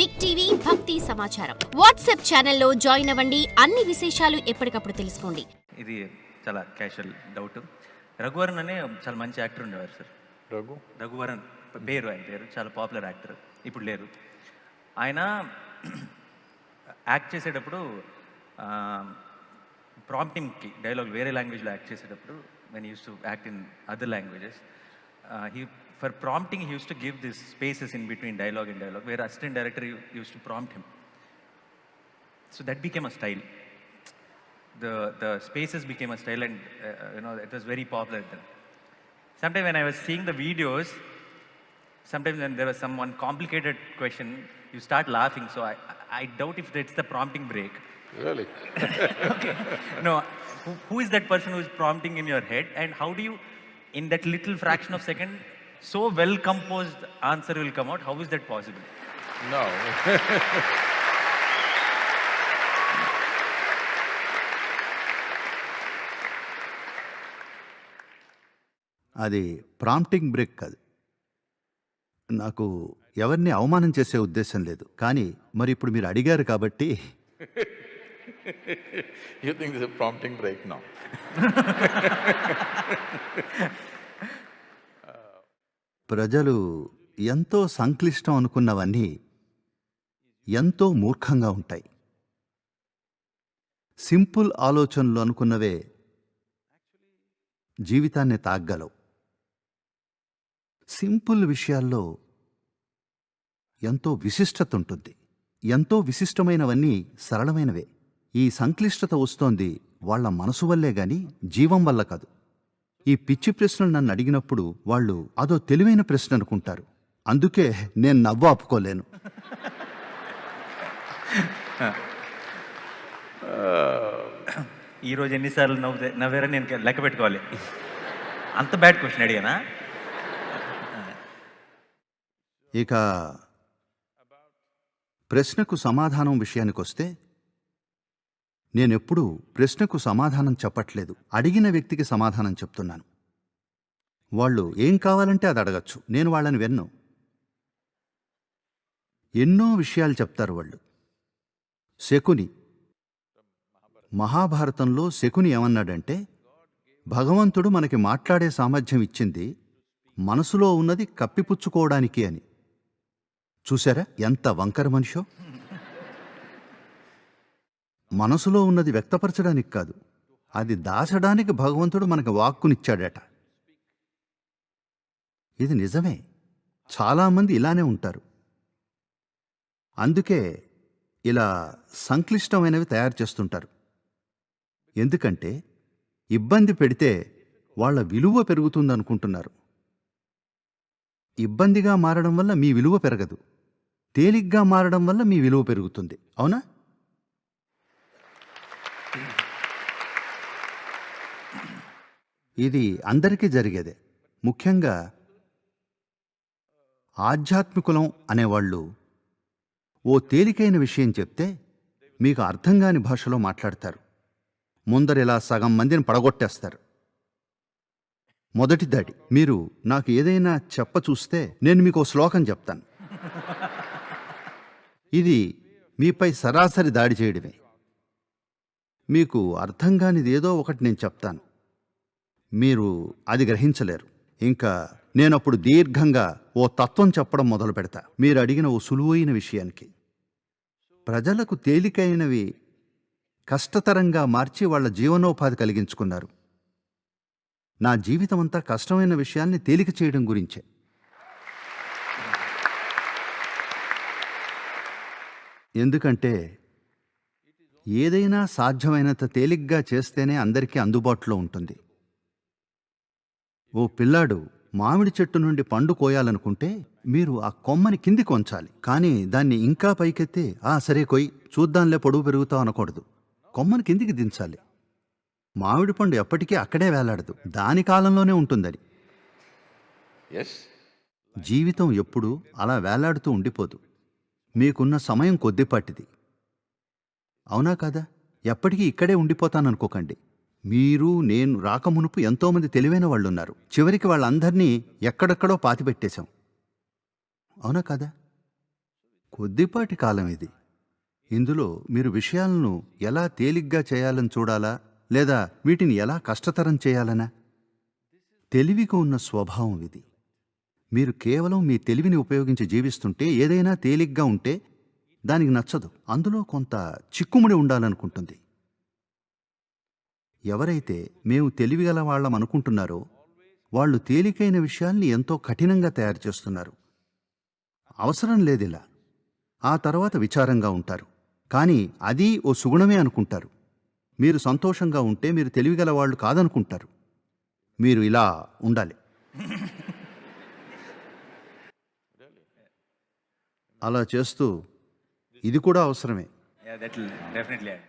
Big TV భక్తి సమాచారం WhatsApp ఛానల్లో జాయిన్ అవ్వండి. అన్ని విశేషాలు ఎప్పటికప్పుడు తెలుసుకోండి. ఇది చాలా క్యాషువల్ డౌట్. రఘువరన్ అనే చాలా మంచి యాక్టర్ ఉండేవారు సార్. రఘువరన్ పేరు, ఆయన పేరు చాలా పాపులర్ యాక్టర్, ఇప్పుడు లేరు. ఆయన యాక్ట్ చేసేటప్పుడు ప్రాంప్టింగ్కి డైలాగ్ వేరే లాంగ్వేజ్లో యాక్ట్ చేసేటప్పుడు when he used to act in other languages, for prompting he used to give these spaces in between dialogue and dialogue where assistant director used to prompt him. So that became a style. The spaces became a style, and it was very popular then. Sometimes when I was seeing the videos, sometimes when there was some one complicated question, you start laughing. So I doubt if it's the prompting break. Really? Okay. No, who is that person who is prompting in your head, and how do you, in that little fraction of second, so well composed answer will come out? How is that possible? No. అది prompting break కాదు. నాకు ఎవరిని అవమానం చేసే ఉద్దేశం లేదు. కానీ మరి ఇప్పుడు మీరు అడిగారు కాబట్టి You think this is a prompting break now? ప్రజలు ఎంతో సంక్లిష్టం అనుకున్నవన్నీ ఎంతో మూర్ఖంగా ఉంటాయి. సింపుల్ ఆలోచనలు అనుకున్నవే జీవితాన్ని తాగ్గలవు. సింపుల్ విషయాల్లో ఎంతో విశిష్టత ఉంటుంది. ఎంతో విశిష్టమైనవన్నీ సరళమైనవే. ఈ సంక్లిష్టత వస్తోంది వాళ్ల మనసు వల్లే గాని జీవం వల్ల కాదు. ఈ పిచ్చి ప్రశ్నలు నన్ను అడిగినప్పుడు వాళ్ళు అదో తెలివైన ప్రశ్న అనుకుంటారు. అందుకే నేను నవ్వు ఆపుకోలేను. ఈరోజు ఎన్నిసార్లు నవ్వారని నేను లెక్క పెట్టుకోవాలి. అంత బ్యాడ్ క్వశ్చన్ అడిగానా? ఇక ప్రశ్నకు సమాధానం విషయానికొస్తే, నేనెప్పుడూ ప్రశ్నకు సమాధానం చెప్పట్లేదు. అడిగిన వ్యక్తికి సమాధానం చెప్తున్నాను. వాళ్ళు ఏం కావాలంటే అది అడగచ్చు. నేను వాళ్ళని విన్ను. ఎన్నో విషయాలు చెప్తారు వాళ్ళు. శకుని, మహాభారతంలో శకుని ఏమన్నాడంటే, భగవంతుడు మనకి మాట్లాడే సామర్థ్యం ఇచ్చింది మనసులో ఉన్నది కప్పిపుచ్చుకోవడానికి అని. చూశారా ఎంత వంకర మనిషో? మనసులో ఉన్నది వ్యక్తపరచడానికి కాదు, అది దాచడానికి భగవంతుడు మనకు వాక్కునిచ్చాడట. ఇది నిజమే. చాలామంది ఇలానే ఉంటారు. అందుకే ఇలా సంక్లిష్టమైనవి తయారు చేస్తుంటారు. ఎందుకంటే ఇబ్బంది పెడితే వాళ్ళ విలువ పెరుగుతుందనుకుంటున్నారు. ఇబ్బందిగా మారడం వల్ల మీ విలువ పెరగదు. తేలిగ్గా మారడం వల్ల మీ విలువ పెరుగుతుంది. అవునా? ఇది అందరికీ జరిగేదే. ముఖ్యంగా ఆధ్యాత్మికులం అనేవాళ్ళు ఓ తేలికైన విషయం చెప్తే మీకు అర్థం కాని భాషలో మాట్లాడతారు. ముందరిలా సగం మందిని పడగొట్టేస్తారు. మొదటి దాడి. మీరు నాకు ఏదైనా చూస్తే నేను మీకు శ్లోకం చెప్తాను. ఇది మీపై సరాసరి దాడి చేయడమే. మీకు అర్థం కానిది ఏదో ఒకటి నేను చెప్తాను, మీరు అది గ్రహించలేరు. ఇంకా నేనప్పుడు దీర్ఘంగా ఓ తత్వం చెప్పడం మొదలు పెడతా, మీరు అడిగిన ఓ సులువైన విషయానికి. ప్రజలకు తేలికైనవి కష్టతరంగా మార్చి వాళ్ళ జీవనోపాధి కలిగించుకున్నారు. నా జీవితమంతా కష్టమైన విషయాన్ని తేలిక చేయడం గురించే. ఎందుకంటే ఏదైనా సాధ్యమైనంత తేలిగ్గా చేస్తేనే అందరికీ అందుబాటులో ఉంటుంది. ఓ పిల్లాడు మామిడి చెట్టు నుండి పండు కోయాలనుకుంటే మీరు ఆ కొమ్మని కిందికి వంచాలి. కానీ దాన్ని ఇంకా పైకెత్తి సరే కొయ్ చూద్దాంలే పొడుగు పెరుగుతావు అనకూడదు. కొమ్మని కిందికి దించాలి. మామిడి పండు ఎప్పటికీ అక్కడే వేలాడదు, దాని కాలంలోనే ఉంటుందని. జీవితం ఎప్పుడూ అలా వేలాడుతూ ఉండిపోదు. మీకున్న సమయం కొద్దిపాటిది. అవునా కాదా? ఎప్పటికీ ఇక్కడే ఉండిపోతాననుకోకండి. మీరు నేను రాకమునుపు ఎంతోమంది తెలివైన వాళ్ళున్నారు. చివరికి వాళ్ళందరినీ ఎక్కడెక్కడో పాతిపెట్టేశాం. అవునా కాదా? కొద్దిపాటి కాలం ఇది. ఇందులో మీరు విషయాలను ఎలా తేలిగ్గా చేయాలని చూడాలా, లేదా వీటిని ఎలా కష్టతరం చేయాలనా? తెలివికి ఉన్న స్వభావం ఇది. మీరు కేవలం మీ తెలివిని ఉపయోగించి జీవిస్తుంటే ఏదైనా తేలిగ్గా ఉంటే దానికి నచ్చదు. అందులో కొంత చిక్కుముడి ఉండాలనుకుంటుంది. ఎవరైతే మేము తెలివిగల వాళ్ళం అనుకుంటున్నారో వాళ్ళు తేలికైన విషయాల్ని ఎంతో కఠినంగా తయారు చేస్తున్నారు. అవసరం లేదిలా. ఆ తర్వాత విచారంగా ఉంటారు. కానీ అది ఓ సుగుణమే అనుకుంటారు. మీరు సంతోషంగా ఉంటే మీరు తెలివిగల వాళ్ళు కాదనుకుంటారు. మీరు ఇలా ఉండాలి. అలా చేస్తూ ఇది కూడా అవసరమే. Yeah, that will definitely add.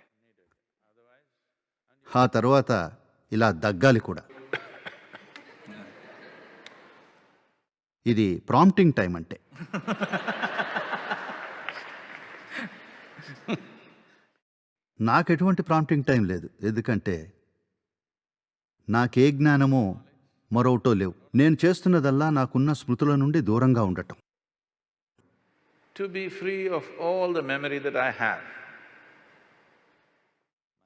ఆ తర్వాత ఇలా దగ్గాలి కూడా. ఇది ప్రాంప్టింగ్ టైం అంటే. నాకెటువంటి ప్రాంప్టింగ్ టైం లేదు. ఎందుకంటే నాకే జ్ఞానమో మరొకటో లేవు. నేను చేస్తున్నదల్లా నాకున్న స్మృతుల నుండి దూరంగా ఉండటం. To be free of all the memory that I have.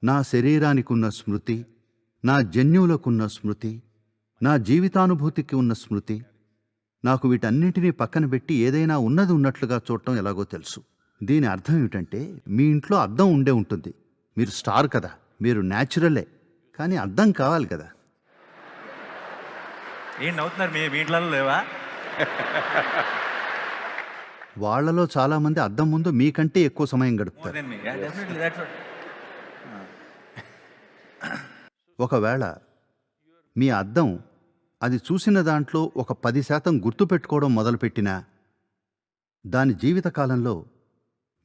నా శరీరానికి ఉన్న స్మృతి, నా జన్యువులకున్న స్మృతి, నా జీవితానుభూతికి ఉన్న స్మృతి, నాకు వీటన్నింటినీ పక్కన పెట్టి ఏదైనా ఉన్నది ఉన్నట్లుగా చూడటం ఎలాగో తెలుసు. దీని అర్థం ఏమిటంటే మీ ఇంట్లో అద్దం ఉండే ఉంటుంది. మీరు స్టార్ కదా, మీరు న్యాచురలే, కానీ అద్దం కావాలి కదా. ఏం నవ్వుతున్నారు? మీ ఇంట్లో లేవా? వాళ్లలో చాలామంది అద్దం ముందు మీకంటే ఎక్కువ సమయం More గడుపుతారు. than me. Yeah, definitely. That's what. ఒకవేళ మీ అద్దం అది చూసిన దాంట్లో ఒక 10% గుర్తుపెట్టుకోవడం మొదలుపెట్టినా దాని జీవితకాలంలో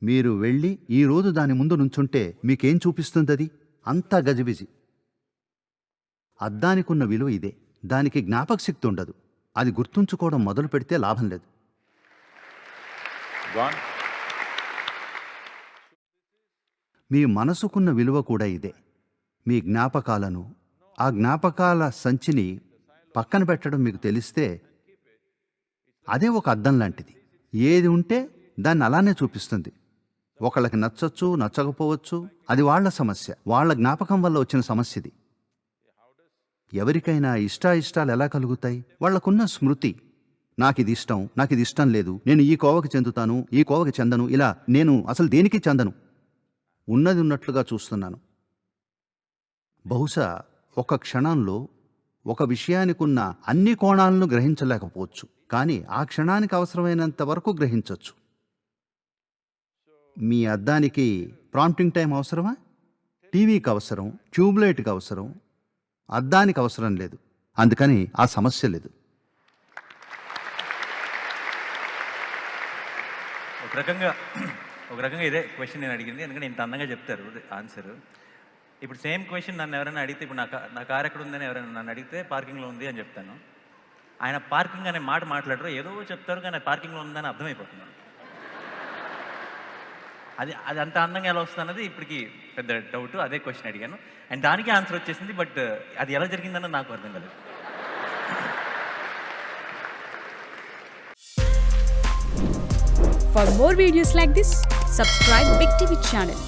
మీరు వెళ్ళి ఈరోజు దాని ముందు నుంచుంటే మీకేం చూపిస్తుంది? అది అంతా గజిబిజి. అద్దానికున్న విలువ ఇదే. దానికి జ్ఞాపక శక్తి ఉండదు. అది గుర్తుంచుకోవడం మొదలు పెడితే లాభం లేదు. Gone? మీ మనసుకున్న విలువ కూడా ఇదే. మీ జ్ఞాపకాలను, ఆ జ్ఞాపకాల సంచిని పక్కన పెట్టడం మీకు తెలిస్తే అదే ఒక అద్దం లాంటిది. ఏది ఉంటే దాన్ని అలానే చూపిస్తుంది. ఒకళ్ళకి నచ్చచ్చు, నచ్చకపోవచ్చు, అది వాళ్ళ సమస్య, వాళ్ళ జ్ఞాపకం వల్ల వచ్చిన సమస్యది. ఎవరికైనా ఇష్టాలు ఎలా కలుగుతాయి? వాళ్లకున్న స్మృతి. నాకిది ఇష్టం, నాకిది ఇష్టం లేదు, నేను ఈ కోవకి చెందుతాను, ఈ కోవకి చెందను, ఇలా నేను అసలు దేనికి చెందను. ఉన్నది ఉన్నట్లుగా చూస్తున్నాను. బహుశా ఒక క్షణంలో ఒక విషయానికున్న అన్ని కోణాలను గ్రహించలేకపోవచ్చు, కానీ ఆ క్షణానికి అవసరమైనంత వరకు గ్రహించవచ్చు. మీ అద్దానికి ప్రాంప్టింగ్ టైం అవసరమా? టీవీకి అవసరం, ట్యూబ్లైట్కి అవసరం, అద్దానికి అవసరం లేదు. అందుకని ఆ సమస్య లేదు. ఒక రకంగా ఇదే క్వశ్చన్ నేను అడిగింది. ఎందుకంటే ఇంత అందంగా చెప్తారు ఆన్సర్. ఇప్పుడు సేమ్ క్వశ్చన్ నన్ను ఎవరైనా అడిగితే, ఇప్పుడు నా కార్ ఎక్కడ ఉందని ఎవరైనా నన్ను అడిగితే పార్కింగ్లో ఉంది అని చెప్తాను. ఆయన పార్కింగ్ అనే మాట మాట్లాడరు, ఏదో చెప్తారు, కానీ పార్కింగ్లో ఉందని అర్థమైపోతున్నాను. అది అంత అందంగా ఎలా వస్తుంది అన్నది ఇప్పటికి పెద్ద డౌట్. అదే క్వశ్చన్ అడిగాను అండ్ దానికి ఆన్సర్ వచ్చేసింది. బట్ అది ఎలా జరిగిందన్నది నాకు అర్థం కాలేదు. For more videos like this, subscribe Big TV channel.